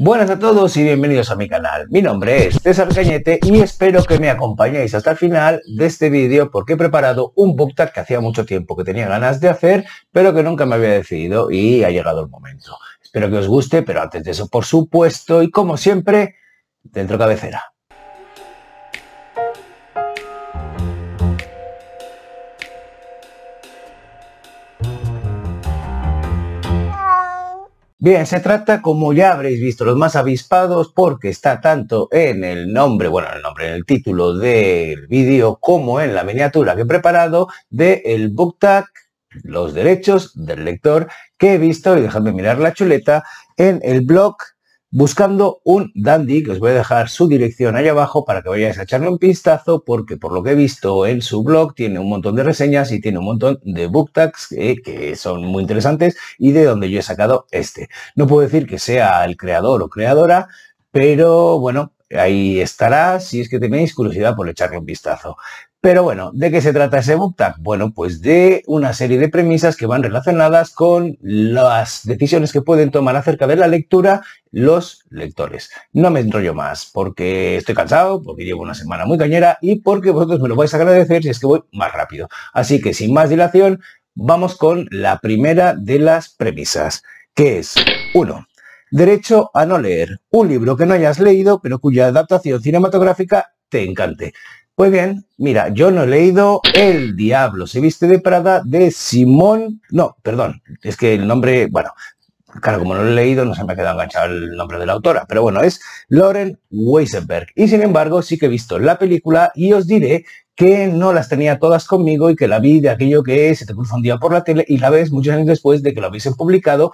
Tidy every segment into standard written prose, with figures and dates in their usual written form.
Buenas a todos y bienvenidos a mi canal. Mi nombre es César Cañete y espero que me acompañéis hasta el final de este vídeo porque he preparado un book tag que hacía mucho tiempo que tenía ganas de hacer, pero que nunca me había decidido y ha llegado el momento. Espero que os guste, pero antes de eso, por supuesto, y como siempre, dentro cabecera. Bien, se trata, como ya habréis visto los más avispados, porque está tanto en el nombre, en el título del vídeo, como en la miniatura que he preparado, del book tag, los derechos del lector, que he visto, y dejadme mirar la chuleta, en el blog Buscando un Dandy, que os voy a dejar su dirección ahí abajo para que vayáis a echarle un vistazo, porque por lo que he visto en su blog tiene un montón de reseñas y tiene un montón de book tags que son muy interesantes y de donde yo he sacado este. No puedo decir que sea el creador o creadora, pero bueno, ahí estará si es que tenéis curiosidad por echarle un vistazo. Pero bueno, ¿de qué se trata ese book tag? Bueno, pues de una serie de premisas que van relacionadas con las decisiones que pueden tomar acerca de la lectura los lectores. No me enrollo más porque estoy cansado, porque llevo una semana muy cañera y porque vosotros me lo vais a agradecer si es que voy más rápido. Así que sin más dilación, vamos con la primera de las premisas, que es 1. Derecho a no leer. Un libro que no hayas leído, pero cuya adaptación cinematográfica te encante. Pues bien, mira, yo no he leído El Diablo se viste de Prada de Simón... No, perdón, es que el nombre... Bueno, claro, como no lo he leído, no se me ha quedado enganchado el nombre de la autora, pero bueno, es Lauren Weissenberg. Y sin embargo, sí que he visto la película y os diré que no las tenía todas conmigo y que la vi de aquello que se te cruza un día por la tele y la ves muchos años después de que la hubiesen publicado,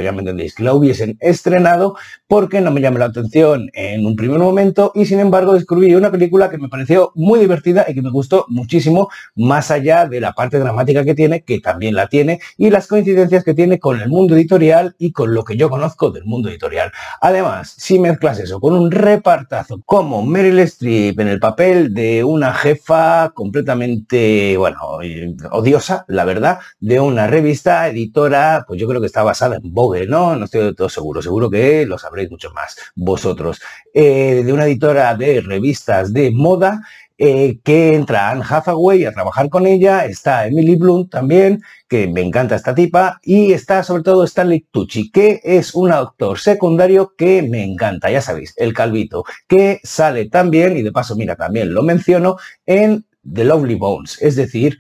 ya me entendéis, que la hubiesen estrenado, porque no me llamó la atención en un primer momento y sin embargo descubrí una película que me pareció muy divertida y que me gustó muchísimo, más allá de la parte dramática que tiene, que también la tiene, y las coincidencias que tiene con el mundo editorial y con lo que yo conozco del mundo editorial. Además, si mezclas eso con un repartazo como Meryl Streep en el papel de una jefa completamente, odiosa, la verdad, de una revista editora, pues yo creo que está basada en Vogue, ¿no? No estoy de todo seguro, seguro que lo sabréis mucho más vosotros. De una editora de revistas de moda, que entra Anne Hathaway a trabajar con ella, está Emily Blunt también, que me encanta esta tipa, y está sobre todo Stanley Tucci, que es un actor secundario que me encanta, ya sabéis, el calvito, que sale también, y de paso, mira, también lo menciono, en The Lovely Bones, es decir,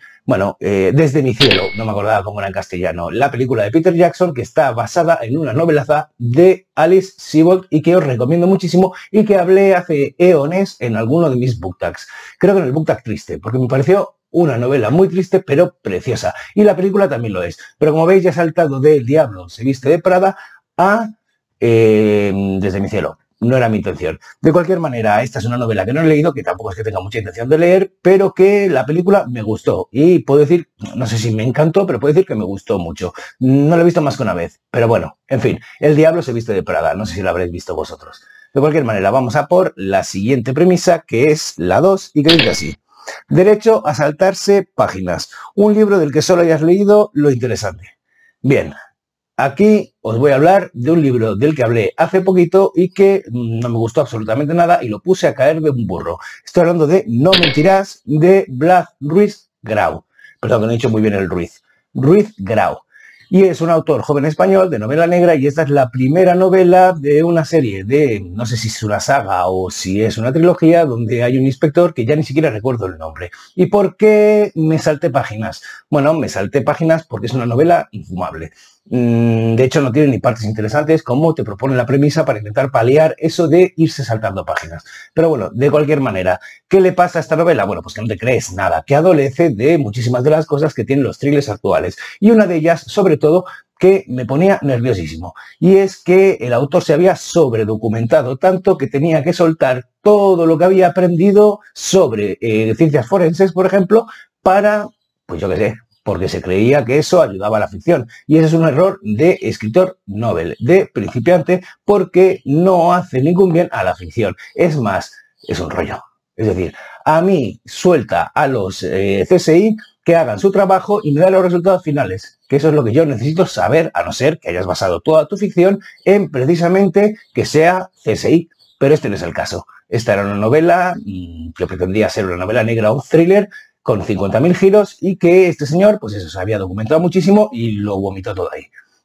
Desde mi cielo, no me acordaba cómo era en castellano, la película de Peter Jackson que está basada en una novelaza de Alice Sebold y que os recomiendo muchísimo y que hablé hace eones en alguno de mis book tags. Creo que en el book tag triste, porque me pareció una novela muy triste pero preciosa y la película también lo es. Pero como veis ya he saltado de El Diablo se viste de Prada a Desde mi cielo. No era mi intención. De cualquier manera, esta es una novela que no he leído, que tampoco es que tenga mucha intención de leer, pero que la película me gustó. Y puedo decir, no sé si me encantó, pero puedo decir que me gustó mucho. No la he visto más que una vez. Pero bueno, en fin, El Diablo se viste de Prada. No sé si la habréis visto vosotros. De cualquier manera, vamos a por la siguiente premisa, que es la 2, y que dice así. Derecho a saltarse páginas. Un libro del que solo hayas leído lo interesante. Bien. Aquí os voy a hablar de un libro del que hablé hace poquito y que no me gustó absolutamente nada y lo puse a caer de un burro. Estoy hablando de No mentirás, de Blas Ruiz Grau. Perdón, que no he dicho muy bien el Ruiz. Ruiz Grau. Y es un autor joven español de novela negra y esta es la primera novela de una serie de, no sé si es una saga o si es una trilogía, donde hay un inspector que ya ni siquiera recuerdo el nombre. ¿Y por qué me salté páginas? Bueno, me salté páginas porque es una novela infumable. De hecho, no tiene ni partes interesantes como te propone la premisa para intentar paliar eso de irse saltando páginas. Pero bueno, de cualquier manera, ¿qué le pasa a esta novela? Bueno, pues que no te crees nada, que adolece de muchísimas de las cosas que tienen los thrillers actuales. Y una de ellas, sobre todo, que me ponía nerviosísimo. Y es que el autor se había sobredocumentado tanto que tenía que soltar todo lo que había aprendido sobre ciencias forenses, por ejemplo, para, pues yo qué sé, porque se creía que eso ayudaba a la ficción. Y ese es un error de escritor novel, de principiante, porque no hace ningún bien a la ficción. Es más, es un rollo. Es decir, a mí suelta a los CSI que hagan su trabajo y me da los resultados finales, que eso es lo que yo necesito saber, a no ser que hayas basado toda tu ficción en precisamente que sea CSI, pero este no es el caso. Esta era una novela que pretendía ser una novela negra o un thriller con 50.000 giros y que este señor, pues eso, se había documentado muchísimo y lo vomitó todo ahí.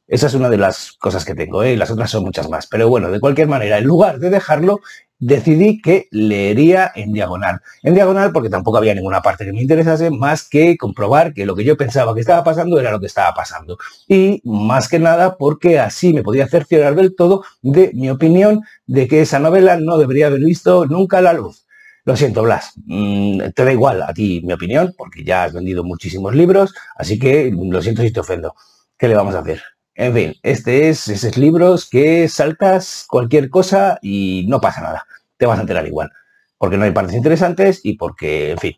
Esa es una de las cosas que tengo, las otras son muchas más. Pero bueno, de cualquier manera, en lugar de dejarlo, decidí que leería en diagonal. En diagonal porque tampoco había ninguna parte que me interesase más que comprobar que lo que yo pensaba que estaba pasando era lo que estaba pasando. Y más que nada porque así me podía cerciorar del todo de mi opinión de que esa novela no debería haber visto nunca la luz. Lo siento, Blas, te da igual a ti mi opinión porque ya has vendido muchísimos libros, así que lo siento si te ofendo. ¿Qué le vamos a hacer? En fin, este es esos libros que saltas cualquier cosa y no pasa nada. Te vas a enterar igual. Porque no hay partes interesantes y porque, en fin,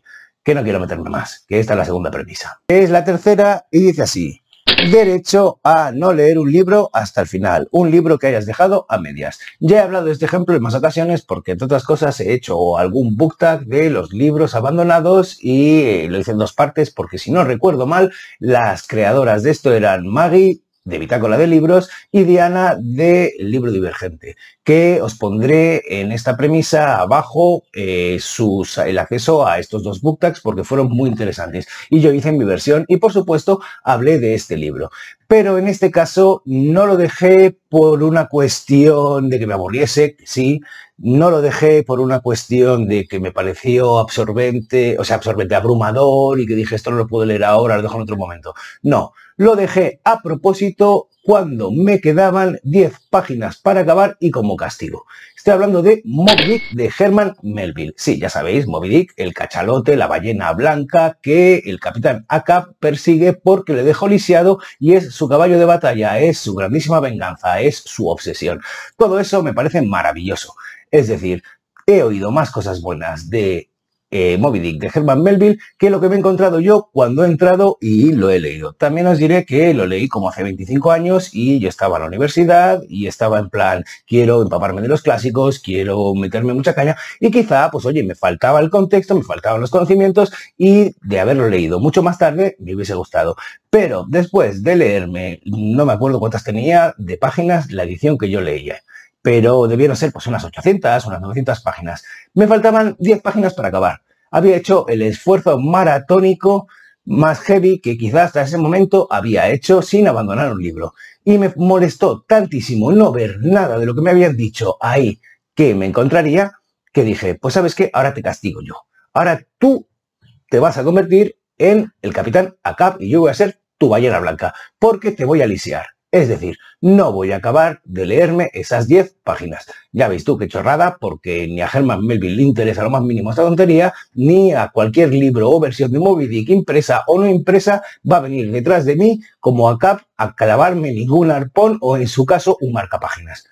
que no quiero meterme más. Que esta es la segunda premisa. Es la tercera y dice así. Derecho a no leer un libro hasta el final. Un libro que hayas dejado a medias. Ya he hablado de este ejemplo en más ocasiones porque, entre otras cosas, he hecho algún book tag de los libros abandonados y lo hice en dos partes porque, si no recuerdo mal, las creadoras de esto eran Maggie, de Bitácora de Libros, y Diana, de El Libro Divergente, que os pondré en esta premisa abajo el acceso a estos dos book tags porque fueron muy interesantes. Y yo hice mi versión y, por supuesto, hablé de este libro. Pero en este caso no lo dejé por una cuestión de que me aburriese, sí, no lo dejé por una cuestión de que me pareció absorbente, abrumador y que dije esto no lo puedo leer ahora, lo dejo en otro momento. No, lo dejé a propósito cuando me quedaban 10 páginas para acabar y como castigo. Estoy hablando de Moby Dick de Herman Melville. Sí, ya sabéis, Moby Dick, el cachalote, la ballena blanca que el capitán Ahab persigue porque le dejó lisiado y es su caballo de batalla, es su grandísima venganza, es su obsesión. Todo eso me parece maravilloso. Es decir, he oído más cosas buenas de Moby Dick de Herman Melville que lo que me he encontrado yo cuando he entrado y lo he leído. También os diré que lo leí como hace 25 años y yo estaba en la universidad y estaba en plan, quiero empaparme de los clásicos, quiero meterme mucha caña y quizá, pues oye, me faltaba el contexto, me faltaban los conocimientos y de haberlo leído mucho más tarde me hubiese gustado. Pero después de leerme, no me acuerdo cuántas tenía de páginas la edición que yo leía, pero debieron ser pues unas 800, unas 900 páginas. Me faltaban 10 páginas para acabar. Había hecho el esfuerzo maratónico más heavy que quizás hasta ese momento había hecho sin abandonar un libro. Y me molestó tantísimo no ver nada de lo que me habían dicho ahí que me encontraría, que dije, pues ¿sabes qué? Ahora te castigo yo. Ahora tú te vas a convertir en el capitán Ahab y yo voy a ser tu ballena blanca, porque te voy a lisiar. Es decir, no voy a acabar de leerme esas 10 páginas. Ya veis tú qué chorrada, porque ni a Herman Melville le interesa lo más mínimo esta tontería, ni a cualquier libro o versión de Moby Dick impresa o no impresa va a venir detrás de mí como Ahab a clavarme ningún arpón o en su caso un marcapáginas.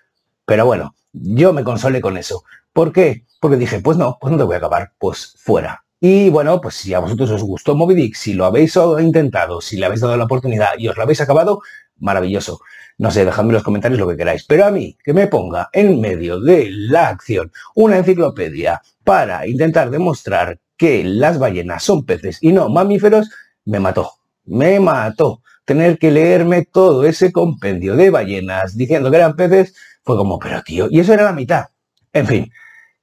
Pero bueno, yo me consolé con eso. ¿Por qué? Porque dije, pues no te voy a acabar, pues fuera. Y bueno, pues si a vosotros os gustó Moby Dick, si lo habéis intentado, si le habéis dado la oportunidad y os lo habéis acabado, maravilloso. No sé, dejadme en los comentarios lo que queráis. Pero a mí, que me ponga en medio de la acción una enciclopedia para intentar demostrar que las ballenas son peces y no mamíferos, me mató. Me mató. Tener que leerme todo ese compendio de ballenas diciendo que eran peces fue como, pero tío, y eso era la mitad. En fin,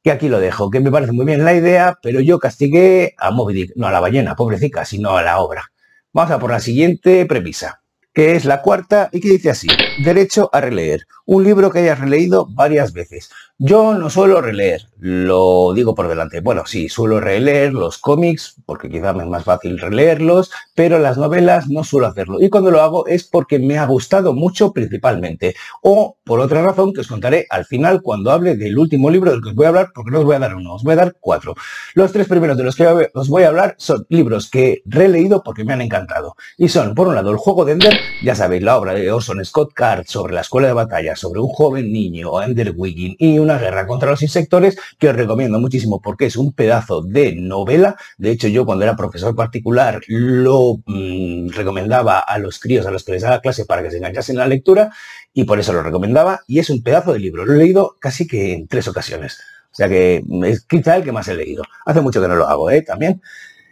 que aquí lo dejo, que me parece muy bien la idea, pero yo castigué a Moby Dick, no a la ballena, pobrecita, sino a la obra. Vamos a por la siguiente premisa, que es la cuarta y que dice así: derecho a releer. Un libro que hayas releído varias veces. Yo no suelo releer, lo digo por delante. Bueno, sí, suelo releer los cómics, porque quizá me es más fácil releerlos, pero las novelas no suelo hacerlo. Y cuando lo hago es porque me ha gustado mucho principalmente. O por otra razón que os contaré al final cuando hable del último libro del que os voy a hablar, porque no os voy a dar uno, os voy a dar 4. Los 3 primeros de los que os voy a hablar son libros que he releído porque me han encantado. Y son, por un lado, El juego de Ender, ya sabéis, la obra de Orson Scott Card sobre la escuela de batalla, sobre un joven niño, Ender Wiggin, y una guerra contra los insectores, que os recomiendo muchísimo porque es un pedazo de novela. De hecho, yo cuando era profesor particular lo recomendaba a los críos a los que les daba clase para que se enganchasen en la lectura y por eso lo recomendaba y es un pedazo de libro. Lo he leído casi que en 3 ocasiones. O sea que es quizá el que más he leído. Hace mucho que no lo hago, también.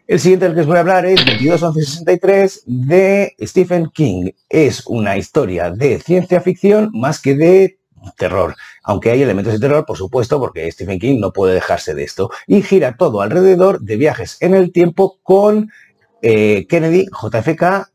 El siguiente del que os voy a hablar es 22-11-63 de Stephen King. Es una historia de ciencia ficción más que de terror, aunque hay elementos de terror, por supuesto, porque Stephen King no puede dejarse de esto, y gira todo alrededor de viajes en el tiempo con Kennedy, JFK,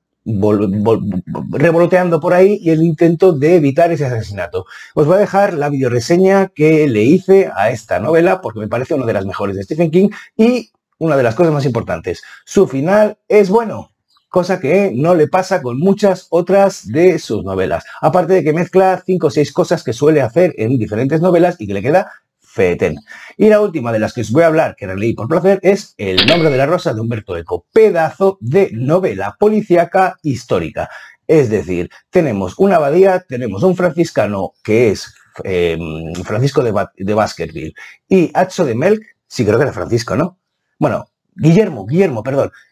revoloteando por ahí y el intento de evitar ese asesinato. Os voy a dejar la videoreseña que le hice a esta novela porque me parece una de las mejores de Stephen King y una de las cosas más importantes, su final es bueno, cosa que no le pasa con muchas otras de sus novelas. Aparte de que mezcla 5 o 6 cosas que suele hacer en diferentes novelas y que le queda fetén. Y la última de las que os voy a hablar, que releí por placer, es El nombre de la rosa de Humberto Eco. Pedazo de novela policíaca histórica. Es decir, tenemos una abadía, tenemos un franciscano que es Francisco de Baskerville y Hacho de Melk, sí creo que era Francisco, ¿no? Bueno, Guillermo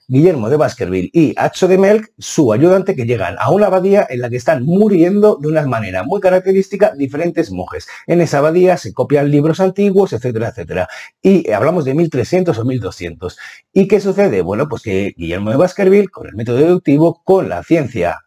de Baskerville y Hacho de Melk, su ayudante, que llegan a una abadía en la que están muriendo de una manera muy característica diferentes monjes. En esa abadía se copian libros antiguos, etcétera, etcétera. Y hablamos de 1300 o 1200. ¿Y qué sucede? Bueno, pues que Guillermo de Baskerville, con el método deductivo, con la ciencia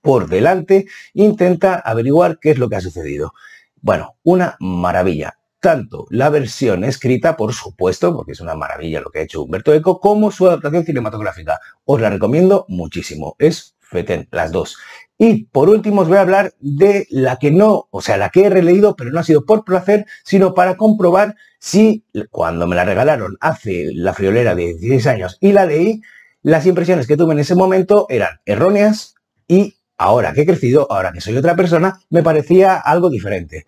por delante, intenta averiguar qué es lo que ha sucedido. Bueno, una maravilla. Tanto la versión escrita, por supuesto, porque es una maravilla lo que ha hecho Humberto Eco, como su adaptación cinematográfica. Os la recomiendo muchísimo. Es fetén, las dos. Y por último os voy a hablar de la que no, o sea, la que he releído, pero no ha sido por placer, sino para comprobar si cuando me la regalaron hace la friolera de 16 años y la leí, las impresiones que tuve en ese momento eran erróneas y ahora que he crecido, ahora que soy otra persona, me parecía algo diferente.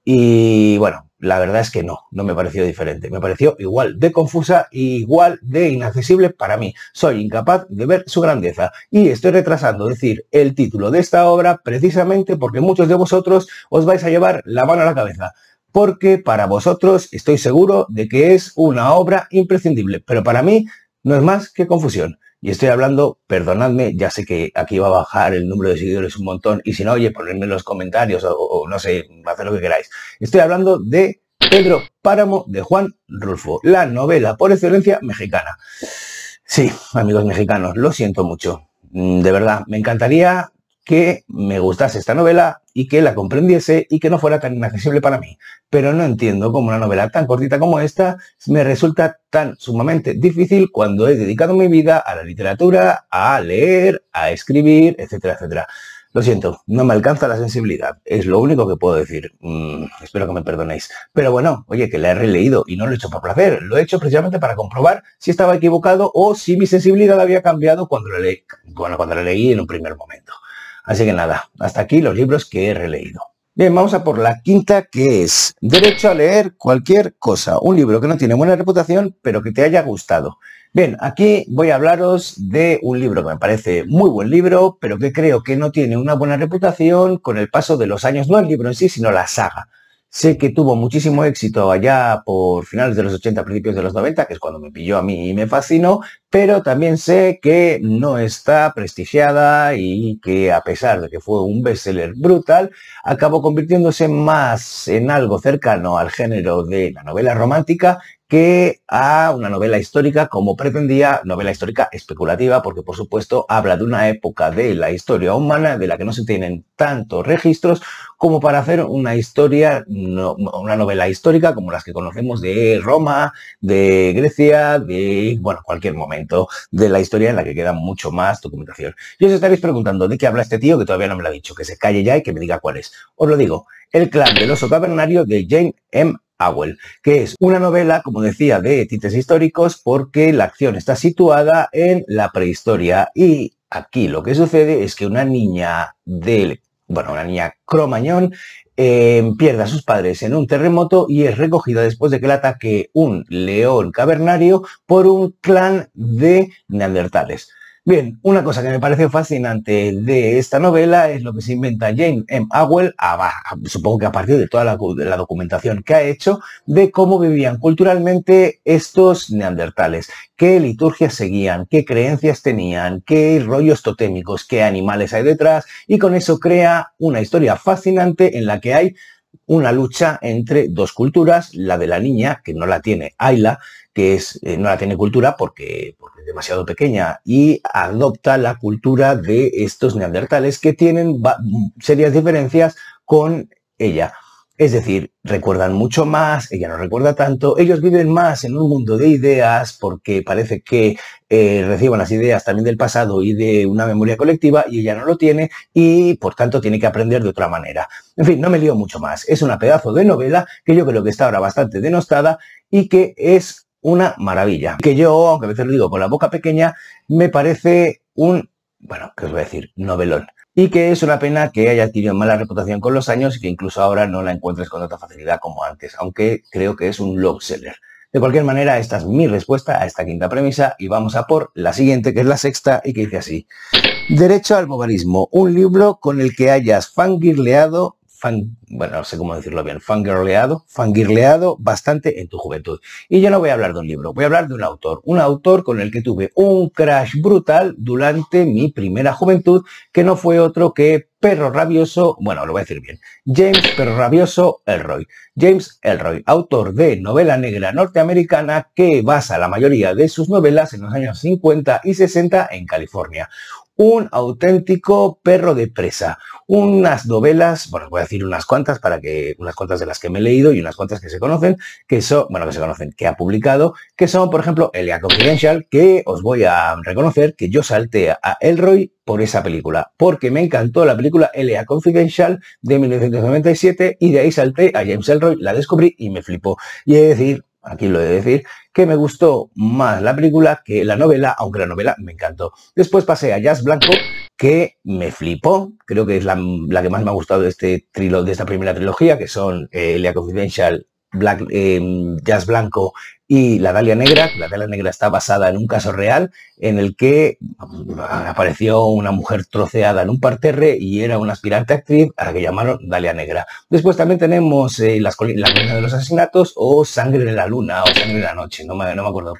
Y bueno, la verdad es que no me pareció diferente. Me pareció igual de confusa e igual de inaccesible para mí. Soy incapaz de ver su grandeza y estoy retrasando decir el título de esta obra precisamente porque muchos de vosotros os vais a llevar la mano a la cabeza. Porque para vosotros estoy seguro de que es una obra imprescindible, pero para mí no es más que confusión. Y estoy hablando, perdonadme, ya sé que aquí va a bajar el número de seguidores un montón y si no, oye, ponedme en los comentarios o no sé, haced lo que queráis. Estoy hablando de Pedro Páramo de Juan Rulfo, la novela por excelencia mexicana. Sí, amigos mexicanos, lo siento mucho. De verdad, me encantaría que me gustase esta novela y que la comprendiese y que no fuera tan inaccesible para mí. Pero no entiendo cómo una novela tan cortita como esta me resulta tan sumamente difícil cuando he dedicado mi vida a la literatura, a leer, a escribir, etcétera, etcétera. Lo siento, no me alcanza la sensibilidad, es lo único que puedo decir. Espero que me perdonéis. Pero bueno, oye, que la he releído y no lo he hecho por placer, lo he hecho precisamente para comprobar si estaba equivocado o si mi sensibilidad había cambiado cuando la leí en un primer momento. Así que nada, hasta aquí los libros que he releído. Bien, vamos a por la quinta, que es Derecho a leer cualquier cosa. Un libro que no tiene buena reputación, pero que te haya gustado. Bien, aquí voy a hablaros de un libro que me parece muy buen libro, pero que creo que no tiene una buena reputación con el paso de los años. No el libro en sí, sino la saga. Sé que tuvo muchísimo éxito allá por finales de los 80, principios de los 90, que es cuando me pilló a mí y me fascinó, pero también sé que no está prestigiada y que a pesar de que fue un bestseller brutal, acabó convirtiéndose más en algo cercano al género de la novela romántica que a una novela histórica como pretendía, novela histórica especulativa, porque por supuesto habla de una época de la historia humana de la que no se tienen tantos registros como para hacer una historia, una novela histórica como las que conocemos de Roma, de Grecia, de, bueno, cualquier momento de la historia en la que queda mucho más documentación. Y os estaréis preguntando de qué habla este tío que todavía no me lo ha dicho, que se calle ya y que me diga cuál es. Os lo digo, El clan del oso cavernario de Jane M. Auel, que es una novela, como decía, de tintes históricos porque la acción está situada en la prehistoria y aquí lo que sucede es que una niña cromañón pierde a sus padres en un terremoto y es recogida después de que la ataque un león cavernario por un clan de neandertales. Bien, una cosa que me parece fascinante de esta novela es lo que se inventa Jane M. Auel, supongo que a partir de toda la documentación que ha hecho, de cómo vivían culturalmente estos neandertales, qué liturgias seguían, qué creencias tenían, qué rollos totémicos, qué animales hay detrás, y con eso crea una historia fascinante en la que hay una lucha entre dos culturas, la de la niña, que no la tiene Ayla, que no la tiene cultura porque es demasiado pequeña, y adopta la cultura de estos neandertales que tienen serias diferencias con ella. Es decir, recuerdan mucho más, ella no recuerda tanto, ellos viven más en un mundo de ideas porque parece que reciben las ideas también del pasado y de una memoria colectiva y ella no lo tiene y por tanto tiene que aprender de otra manera. En fin, no me lío mucho más. Es una pedazo de novela que yo creo que está ahora bastante denostada y que es una maravilla. Que yo, aunque a veces lo digo con la boca pequeña, me parece bueno, ¿qué os voy a decir? Novelón. Y que es una pena que haya adquirido mala reputación con los años y que incluso ahora no la encuentres con tanta facilidad como antes, aunque creo que es un long seller. De cualquier manera, esta es mi respuesta a esta quinta premisa y vamos a por la siguiente, que es la sexta y que dice así. Derecho al bobarismo, un libro con el que hayas fangirleado, bueno, no sé cómo decirlo bien, fangirleado bastante en tu juventud. Y yo no voy a hablar de un libro, voy a hablar de un autor con el que tuve un crush brutal durante mi primera juventud, que no fue otro que Perro Rabioso, bueno, lo voy a decir bien, James Perro Rabioso Ellroy. James Ellroy, autor de novela negra norteamericana que basa la mayoría de sus novelas en los años 50 y 60 en California. Un auténtico perro de presa. Unas novelas, bueno, voy a decir unas cuantas unas cuantas de las que me he leído y unas cuantas que se conocen, que ha publicado, que son, por ejemplo, L.A. Confidential, que os voy a reconocer que yo salté a Ellroy por esa película, porque me encantó la película L.A. Confidential de 1997 y de ahí salté a James Ellroy, la descubrí y me flipó. Y he de decir, aquí lo he de decir, que me gustó más la película que la novela, aunque la novela me encantó. Después pasé a Jazz Blanco, que me flipó, creo que es la que más me ha gustado de esta primera trilogía, que son L.A. Confidential, Jazz Blanco y La Dalia Negra. La Dalia Negra está basada en un caso real en el que apareció una mujer troceada en un parterre y era una aspirante actriz a la que llamaron Dalia Negra. Después también tenemos La Colina de los Asesinatos o Sangre en la Luna o Sangre en la Noche, no me acuerdo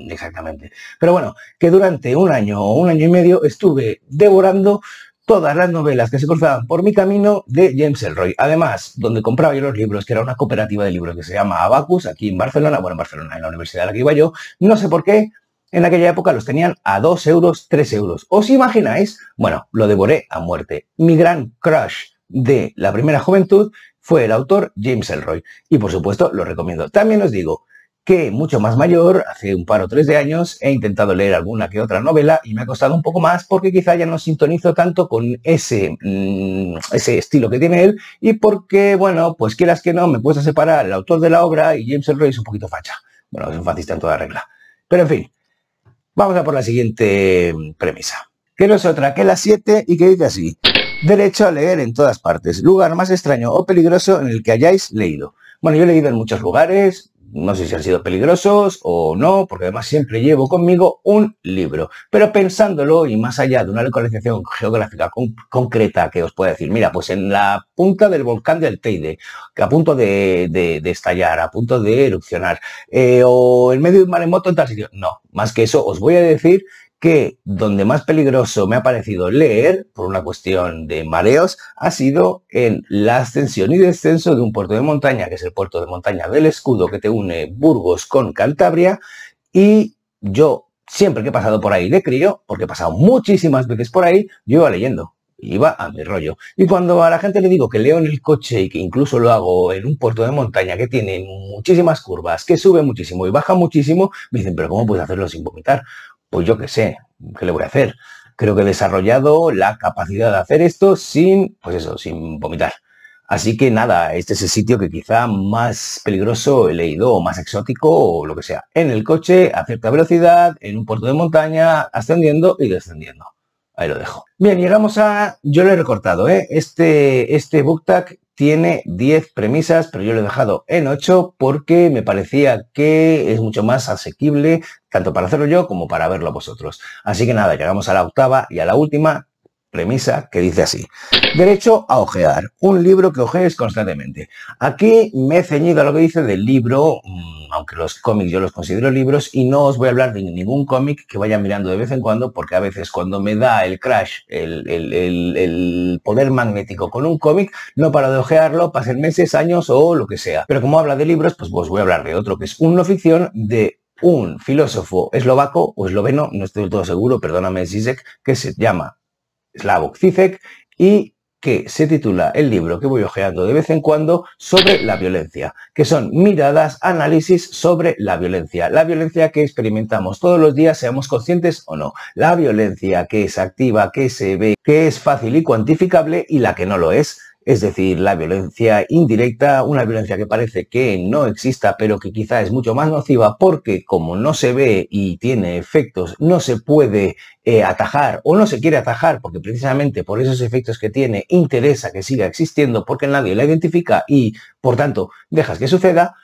exactamente. Pero bueno, que durante un año o un año y medio estuve devorando todas las novelas que se cruzaban por mi camino de James Ellroy. Además, donde compraba yo los libros, que era una cooperativa de libros que se llama Abacus, aquí en Barcelona, en la universidad a la que iba yo, no sé por qué, en aquella época los tenían a 2 euros, 3 euros. ¿Os imagináis? Bueno, lo devoré a muerte. Mi gran crush de la primera juventud fue el autor James Ellroy. Y por supuesto, lo recomiendo. También os digo que mucho más mayor, hace un par o tres de años, he intentado leer alguna que otra novela y me ha costado un poco más porque quizá ya no sintonizo tanto con ese estilo que tiene él y porque, bueno, pues quieras que no, me cuesta separar el autor de la obra y James Ellroy es un poquito facha. Bueno, es un fascista en toda regla. Pero en fin, vamos a por la siguiente premisa, que no es otra que la 7 y que dice así. Derecho a leer en todas partes. Lugar más extraño o peligroso en el que hayáis leído. Bueno, yo he leído en muchos lugares. No sé si han sido peligrosos o no, porque además siempre llevo conmigo un libro. Pero pensándolo y más allá de una localización geográfica concreta que os pueda decir, mira, pues en la punta del volcán del Teide, que a punto de estallar, a punto de erupcionar, o en medio de un maremoto en tal sitio. No, más que eso os voy a decir que donde más peligroso me ha parecido leer, por una cuestión de mareos, ha sido en la ascensión y descenso de un puerto de montaña, que es el puerto de montaña del Escudo, que te une Burgos con Cantabria, y yo, siempre que he pasado por ahí de crío, porque he pasado muchísimas veces por ahí, yo iba leyendo. Iba a mi rollo. Y cuando a la gente le digo que leo en el coche y que incluso lo hago en un puerto de montaña que tiene muchísimas curvas, que sube muchísimo y baja muchísimo, me dicen, pero ¿cómo puedes hacerlo sin vomitar? Pues yo qué sé, ¿qué le voy a hacer? Creo que he desarrollado la capacidad de hacer esto sin vomitar. Así que nada, este es el sitio que quizá más peligroso he leído, o más exótico, o lo que sea. En el coche, a cierta velocidad, en un puerto de montaña, ascendiendo y descendiendo. Ahí lo dejo. Bien, llegamos a... Yo lo he recortado, ¿eh? Este book tag tiene 10 premisas, pero yo lo he dejado en 8 porque me parecía que es mucho más asequible, tanto para hacerlo yo como para verlo vosotros. Así que nada, llegamos a la octava y a la última, premisa que dice así: derecho a ojear, un libro que ojees constantemente. Aquí me he ceñido a lo que dice del libro, aunque los cómics yo los considero libros, y no os voy a hablar de ningún cómic que vaya mirando de vez en cuando, porque a veces cuando me da el crash, el poder magnético con un cómic, no paro de ojearlo, pasen meses, años o lo que sea. Pero como habla de libros, pues os voy a hablar de otro, que es un no ficción de un filósofo eslovaco o esloveno, no estoy del todo seguro, perdóname Zizek, que se llama Slavoj Zizek, y que se titula el libro que voy ojeando de vez en cuando sobre la violencia, que son miradas, análisis sobre la violencia que experimentamos todos los días, seamos conscientes o no, la violencia que es activa, que se ve, que es fácil y cuantificable, y la que no lo es. Es decir, la violencia indirecta, una violencia que parece que no exista, pero que quizá es mucho más nociva porque como no se ve y tiene efectos, no se puede atajar o no se quiere atajar porque precisamente por esos efectos que tiene interesa que siga existiendo porque nadie la identifica y por tanto dejas que suceda.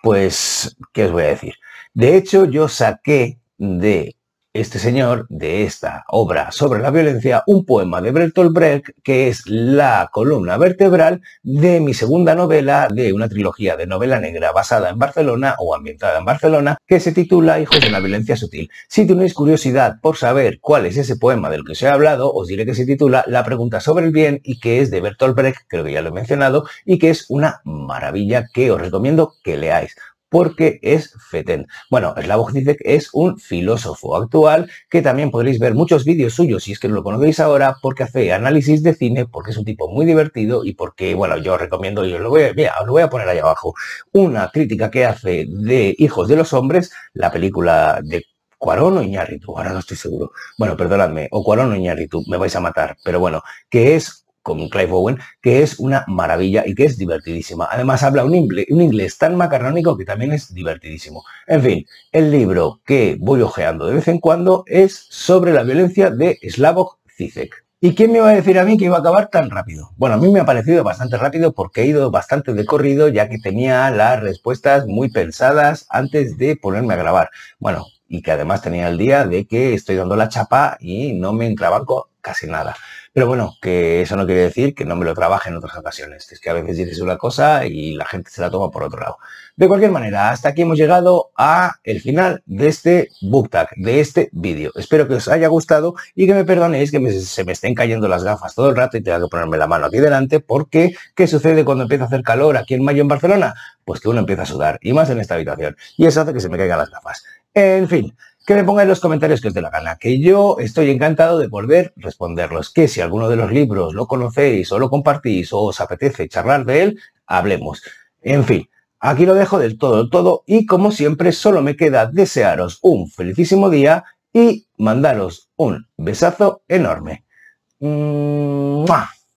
Pues, ¿qué os voy a decir? De hecho, yo saqué de este señor, de esta obra sobre la violencia, un poema de Bertolt Brecht, que es la columna vertebral de mi segunda novela, de una trilogía de novela negra basada en Barcelona o ambientada en Barcelona, que se titula Hijos de la violencia sutil. Si tenéis curiosidad por saber cuál es ese poema del que os he hablado, os diré que se titula La pregunta sobre el bien y que es de Bertolt Brecht, creo que ya lo he mencionado, y que es una maravilla que os recomiendo que leáis, porque es fetén. Bueno, Slavoj Zizek es un filósofo actual que también podréis ver muchos vídeos suyos si es que no lo conocéis ahora, porque hace análisis de cine, porque es un tipo muy divertido y porque, bueno, yo os recomiendo, yo os lo voy a poner ahí abajo, una crítica que hace de Hijos de los Hombres, la película de Cuarón o Iñárritu, ahora no estoy seguro. Bueno, perdonadme, o Cuarón o Iñárritu, me vais a matar, pero bueno, que es con Clive Owen, que es una maravilla y que es divertidísima. Además habla un inglés tan macarrónico que también es divertidísimo. En fin, el libro que voy ojeando de vez en cuando es sobre la violencia de Slavoj Zizek. ¿Y quién me iba a decir a mí que iba a acabar tan rápido? Bueno, a mí me ha parecido bastante rápido porque he ido bastante de corrido ya que tenía las respuestas muy pensadas antes de ponerme a grabar. Bueno, y que además tenía el día de que estoy dando la chapa y no me enclavanco casi nada. Pero bueno, que eso no quiere decir que no me lo trabaje en otras ocasiones. Es que a veces dices una cosa y la gente se la toma por otro lado. De cualquier manera, hasta aquí hemos llegado a el final de este BookTag, de este vídeo. Espero que os haya gustado y que me perdonéis que se me estén cayendo las gafas todo el rato y tenga que ponerme la mano aquí delante porque, ¿qué sucede cuando empieza a hacer calor aquí en mayo en Barcelona? Pues que uno empieza a sudar, y más en esta habitación. Y eso hace que se me caigan las gafas. En fin, que me pongáis en los comentarios que os dé la gana, que yo estoy encantado de volver a responderlos, que si alguno de los libros lo conocéis o lo compartís o os apetece charlar de él, hablemos. En fin, aquí lo dejo del todo y como siempre solo me queda desearos un felicísimo día y mandaros un besazo enorme. ¡Mua!